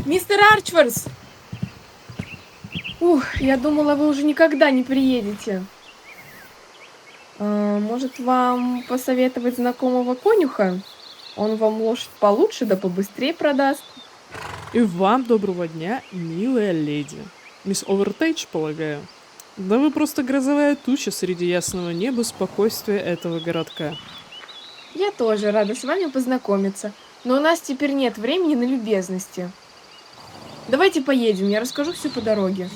Мистер Арчварс! Я думала, вы уже никогда не приедете. Может, вам посоветовать знакомого конюха? Он вам лошадь получше да побыстрее продаст. И вам доброго дня, милая леди. Мисс Овертейдж, полагаю? Да вы просто грозовая туча среди ясного неба спокойствия этого городка. Я тоже рада с вами познакомиться, но у нас теперь нет времени на любезности. Давайте поедем, я расскажу все по дороге.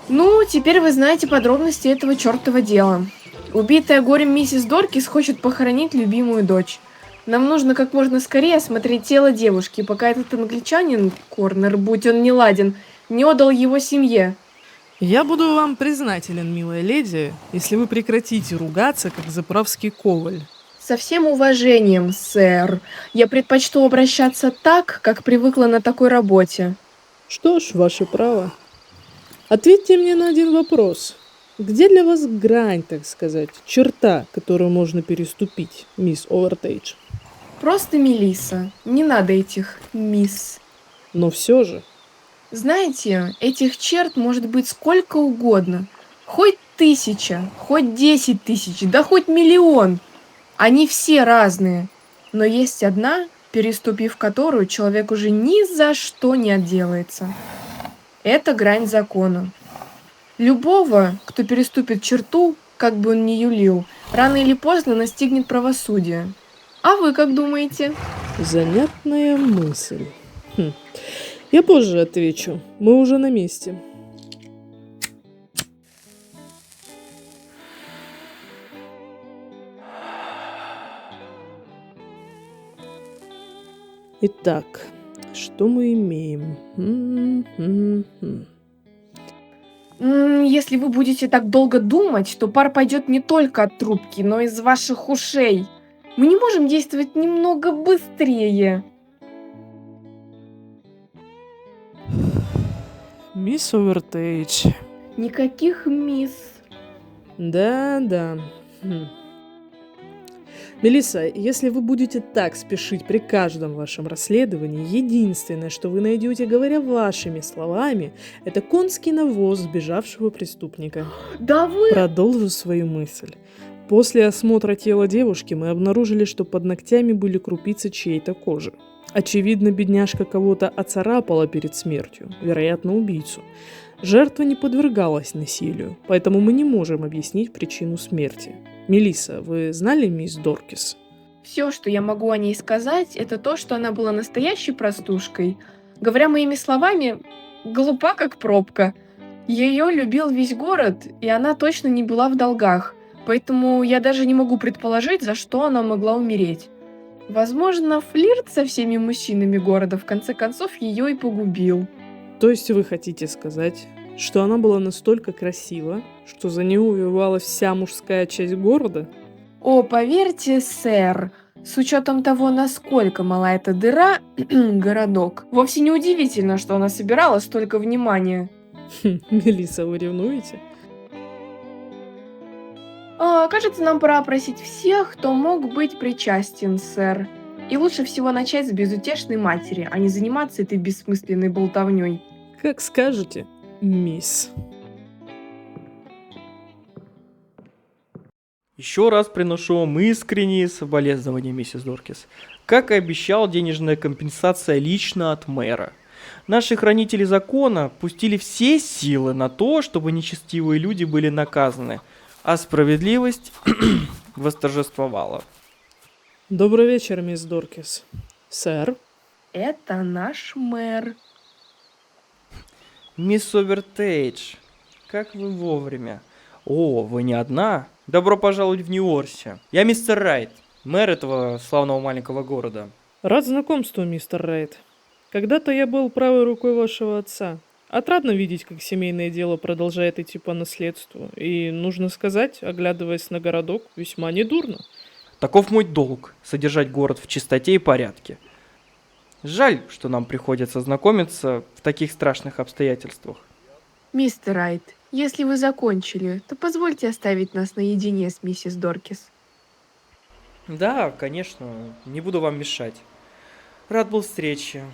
Ну, теперь вы знаете подробности этого чертова дела. Убитая горем миссис Доркис хочет похоронить любимую дочь. Нам нужно как можно скорее осмотреть тело девушки, пока этот англичанин, Корнер, будь он неладен, не отдал его семье. Я буду вам признателен, милая леди, если вы прекратите ругаться, как заправский коваль. Со всем уважением, сэр. Я предпочту обращаться так, как привыкла на такой работе. Что ж, ваше право. Ответьте мне на один вопрос. Где для вас грань, так сказать, черта, которую можно переступить, мисс Овертейдж? Просто Мелисса. Не надо этих мисс. Но все же. Знаете, этих черт может быть сколько угодно. Хоть 1000, хоть 10 000, да хоть 1 000 000. Они все разные. Но есть одна, переступив которую человек уже ни за что не отделается. Это грань закона. Любого, кто переступит черту, как бы он ни юлил, рано или поздно настигнет правосудие. А вы как думаете? Занятная мысль. Я позже отвечу. Мы уже на месте. Итак, что мы имеем? Если вы будете так долго думать, то пар пойдет не только от трубки, но и из ваших ушей. Мы не можем действовать немного быстрее. Мисс Овертейдж. Никаких мисс. Да. Мелисса, если вы будете так спешить при каждом вашем расследовании, единственное, что вы найдете, говоря вашими словами, это конский навоз сбежавшего преступника. Да вы... Продолжу свою мысль. После осмотра тела девушки мы обнаружили, что под ногтями были крупицы чьей-то кожи. Очевидно, бедняжка кого-то оцарапала перед смертью, вероятно, убийцу. Жертва не подвергалась насилию, поэтому мы не можем объяснить причину смерти. Мелисса, вы знали мисс Доркис? Все, что я могу о ней сказать, это то, что она была настоящей простушкой. Говоря моими словами, глупа как пробка. Ее любил весь город, и она точно не была в долгах. Поэтому я даже не могу предположить, за что она могла умереть. Возможно, флирт со всеми мужчинами города в конце концов ее и погубил. То есть вы хотите сказать, что она была настолько красива, что за нее увивалась вся мужская часть города? О, поверьте, сэр, с учетом того, насколько мала эта дыра, городок, вовсе не удивительно, что она собирала столько внимания. Мелисса, вы ревнуете? Кажется, нам пора опросить всех, кто мог быть причастен, сэр. И лучше всего начать с безутешной матери, а не заниматься этой бессмысленной болтовней. Как скажете, мисс. Еще раз приношу вам искренние соболезнования, миссис Доркис. Как и обещал, денежная компенсация лично от мэра. Наши хранители закона пустили все силы на то, чтобы нечестивые люди были наказаны, а справедливость восторжествовала. Добрый вечер, мисс Доркис. Сэр? Это наш мэр. Мисс Овертейдж, как вы вовремя. О, вы не одна? Добро пожаловать в Нью-Орси. Я мистер Райт, мэр этого славного маленького города. Рад знакомству, мистер Райт. Когда-то я был правой рукой вашего отца. Отрадно видеть, как семейное дело продолжает идти по наследству. И, нужно сказать, оглядываясь на городок, весьма недурно. Таков мой долг – содержать город в чистоте и порядке. Жаль, что нам приходится знакомиться в таких страшных обстоятельствах. Мистер Райт, если вы закончили, то позвольте оставить нас наедине с миссис Доркис. Да, конечно, не буду вам мешать. Рад был встрече,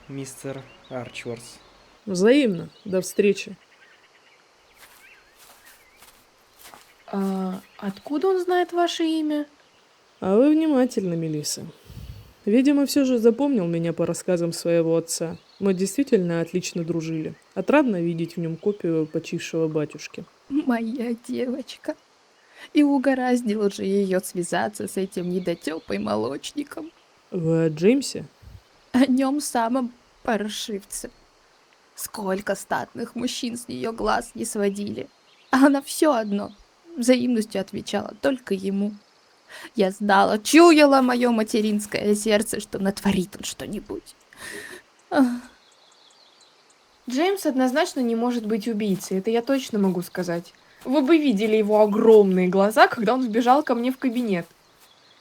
мистер Арчворс. Взаимно. До встречи. Откуда он знает ваше имя? А вы внимательны, Мелисса. Видимо, все же запомнил меня по рассказам своего отца. Мы действительно отлично дружили. Отрадно видеть в нем копию почившего батюшки. Моя девочка. И угораздило же ее связаться с этим недотепой-молочником. Вы о Джеймсе? О нем самом паршивце. Сколько статных мужчин с нее глаз не сводили. А она все одно взаимностью отвечала только ему. Я знала, чуяла мое материнское сердце, что натворит он что-нибудь. Ах. Джеймс однозначно не может быть убийцей, это я точно могу сказать. Вы бы видели его огромные глаза, когда он вбежал ко мне в кабинет.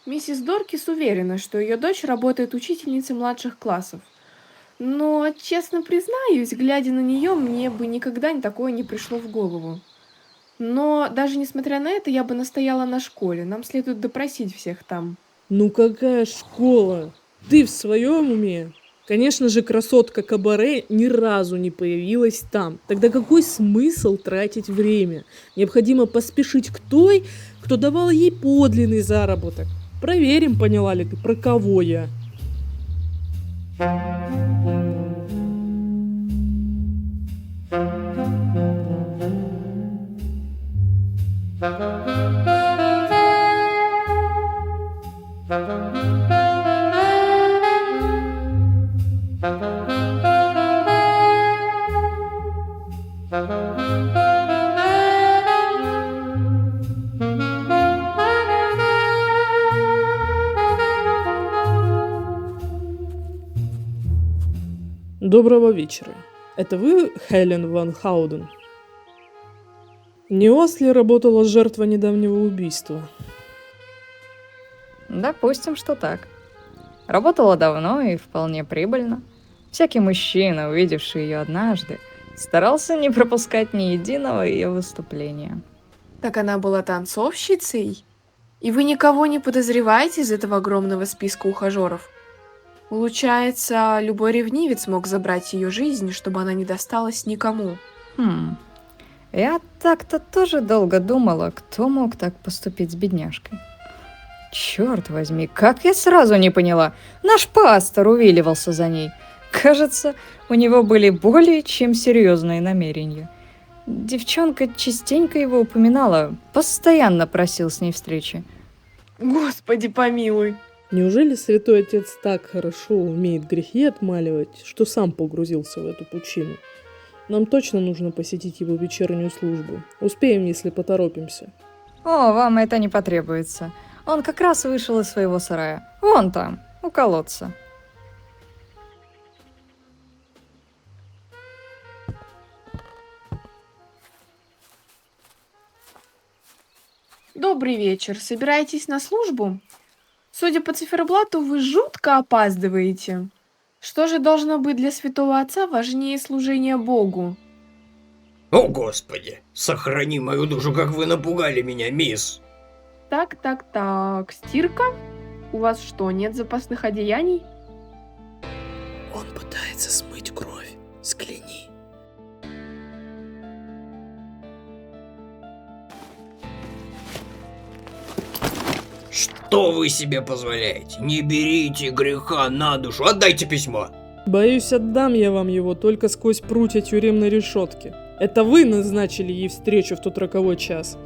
Миссис Доркис уверена, что ее дочь работает учительницей младших классов. Но, честно признаюсь, глядя на нее, мне бы никогда такое не пришло в голову. Но даже несмотря на это, я бы настояла на школе. Нам следует допросить всех там. Ну какая школа? Ты в своем уме? Конечно же, красотка Кабаре ни разу не появилась там. Тогда какой смысл тратить время? Необходимо поспешить к той, кто давал ей подлинный заработок. Проверим, поняла ли ты, про кого я. Доброго вечера. Это вы, Хелен Ван Хауден? Не у вас ли работала жертва недавнего убийства? Допустим, что так. Работала давно и вполне прибыльно. Всякий мужчина, увидевший ее однажды, старался не пропускать ни единого ее выступления. Так она была танцовщицей? И вы никого не подозреваете из этого огромного списка ухажеров? Получается, любой ревнивец мог забрать ее жизнь, чтобы она не досталась никому. Я так-то тоже долго думала, кто мог так поступить с бедняжкой. Черт возьми, как я сразу не поняла. Наш пастор увиливался за ней. Кажется, у него были более чем серьезные намерения. Девчонка частенько его упоминала, постоянно просил с ней встречи. Господи помилуй. Неужели святой отец так хорошо умеет грехи отмаливать, что сам погрузился в эту пучину? Нам точно нужно посетить его вечернюю службу. Успеем, если поторопимся. О, вам это не потребуется. Он как раз вышел из своего сарая. Вон там, у колодца. Добрый вечер. Собираетесь на службу? Судя по циферблату, вы жутко опаздываете. Что же должно быть для святого отца важнее служения Богу? О, Господи! Сохрани мою душу, как вы напугали меня, мисс! Так. Стирка? У вас что, нет запасных одеяний? Он пытается смыть кровь. Взгляни. Что вы себе позволяете? Не берите греха на душу, отдайте письмо! Боюсь, отдам я вам его только сквозь прутья тюремной решетки. Это вы назначили ей встречу в тот роковой час.